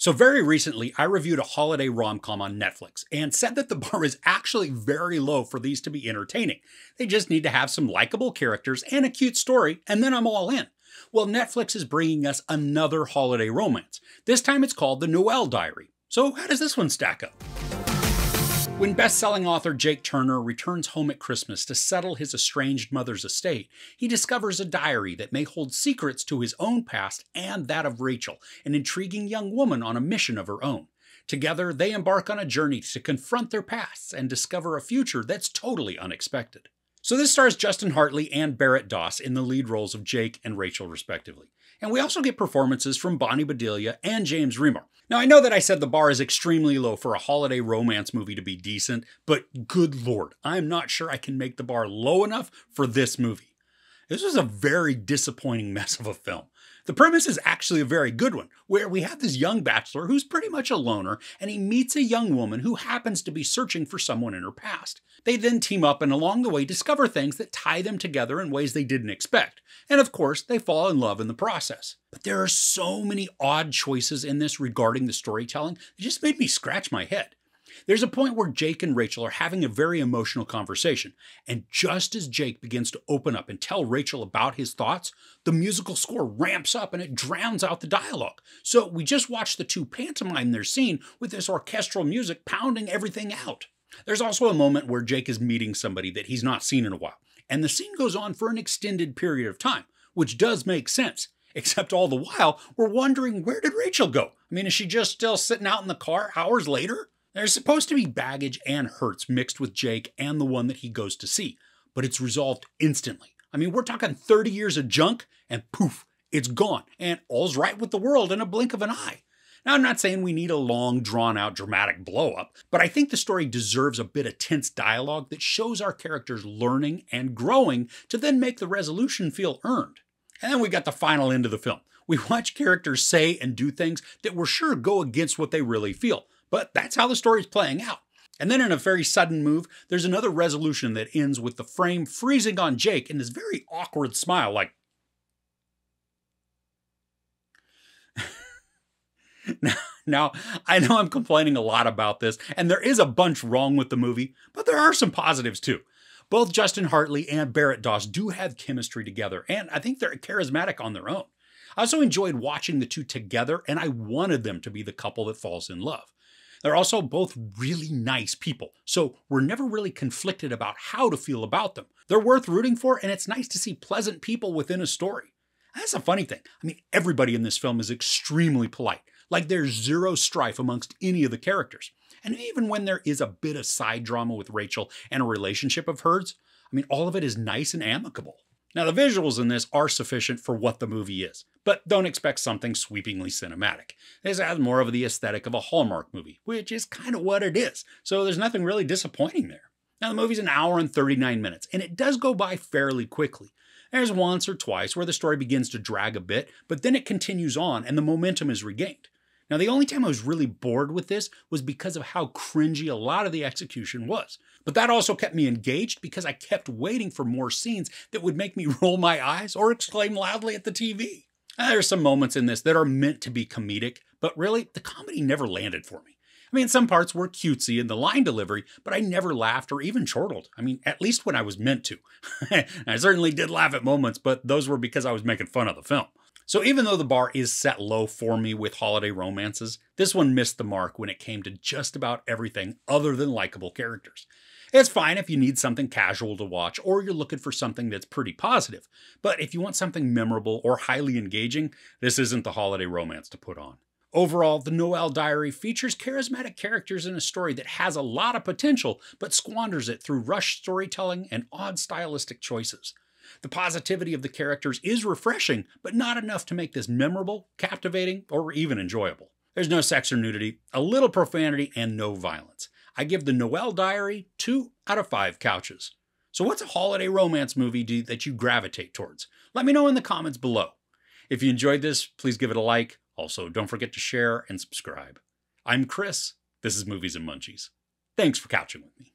So very recently, I reviewed a holiday rom-com on Netflix and said that the bar is actually very low for these to be entertaining. They just need to have some likable characters and a cute story, and then I'm all in. Well, Netflix is bringing us another holiday romance. This time it's called The Noel Diary. So how does this one stack up? When best-selling author Jake Turner returns home at Christmas to settle his estranged mother's estate, he discovers a diary that may hold secrets to his own past and that of Rachel, an intriguing young woman on a mission of her own. Together, they embark on a journey to confront their pasts and discover a future that's totally unexpected. So this stars Justin Hartley and Barrett Doss in the lead roles of Jake and Rachel respectively. And we also get performances from Bonnie Bedelia and James Remar. Now I know that I said the bar is extremely low for a holiday romance movie to be decent, but good lord, I'm not sure I can make the bar low enough for this movie. This was a very disappointing mess of a film. The premise is actually a very good one, where we have this young bachelor who's pretty much a loner, and he meets a young woman who happens to be searching for someone in her past. They then team up and along the way discover things that tie them together in ways they didn't expect. And of course, they fall in love in the process. But there are so many odd choices in this regarding the storytelling, it just made me scratch my head. There's a point where Jake and Rachel are having a very emotional conversation, and just as Jake begins to open up and tell Rachel about his thoughts, the musical score ramps up and it drowns out the dialogue. So we just watched the two pantomime their scene with this orchestral music pounding everything out. There's also a moment where Jake is meeting somebody that he's not seen in a while, and the scene goes on for an extended period of time, which does make sense. Except all the while, we're wondering, where did Rachel go? I mean, is she just still sitting out in the car hours later? There's supposed to be baggage and hurts mixed with Jake and the one that he goes to see, but it's resolved instantly. I mean, we're talking 30 years of junk, and poof, it's gone, and all's right with the world in a blink of an eye. Now, I'm not saying we need a long, drawn-out, dramatic blow-up, but I think the story deserves a bit of tense dialogue that shows our characters learning and growing to then make the resolution feel earned. And then we got the final end of the film. We watch characters say and do things that we're sure go against what they really feel. But that's how the story's playing out. And then in a very sudden move, there's another resolution that ends with the frame freezing on Jake and this very awkward smile like... Now, I know I'm complaining a lot about this, and there is a bunch wrong with the movie, but there are some positives too. Both Justin Hartley and Barrett Doss do have chemistry together, and I think they're charismatic on their own. I also enjoyed watching the two together, and I wanted them to be the couple that falls in love. They're also both really nice people, so we're never really conflicted about how to feel about them. They're worth rooting for, and it's nice to see pleasant people within a story. That's a funny thing. I mean, everybody in this film is extremely polite. Like there's zero strife amongst any of the characters. And even when there is a bit of side drama with Rachel and a relationship of hers, I mean, all of it is nice and amicable. Now, the visuals in this are sufficient for what the movie is, but don't expect something sweepingly cinematic. This has more of the aesthetic of a Hallmark movie, which is kind of what it is, so there's nothing really disappointing there. Now, the movie's an hour and 39 minutes, and it does go by fairly quickly. There's once or twice where the story begins to drag a bit, but then it continues on and the momentum is regained. Now, the only time I was really bored with this was because of how cringy a lot of the execution was. But that also kept me engaged because I kept waiting for more scenes that would make me roll my eyes or exclaim loudly at the TV. There's some moments in this that are meant to be comedic, but really, the comedy never landed for me. I mean, some parts were cutesy in the line delivery, but I never laughed or even chortled. I mean, at least when I was meant to. I certainly did laugh at moments, but those were because I was making fun of the film. So even though the bar is set low for me with holiday romances, this one missed the mark when it came to just about everything other than likable characters. It's fine if you need something casual to watch or you're looking for something that's pretty positive, but if you want something memorable or highly engaging, this isn't the holiday romance to put on. Overall, The Noel Diary features charismatic characters in a story that has a lot of potential, but squanders it through rushed storytelling and odd stylistic choices. The positivity of the characters is refreshing, but not enough to make this memorable, captivating, or even enjoyable. There's no sex or nudity, a little profanity, and no violence. I give The Noel Diary 2 out of 5 couches. So what's a holiday romance movie that you gravitate towards? Let me know in the comments below. If you enjoyed this, please give it a like. Also, don't forget to share and subscribe. I'm Chris. This is Movies and Munchies. Thanks for couching with me.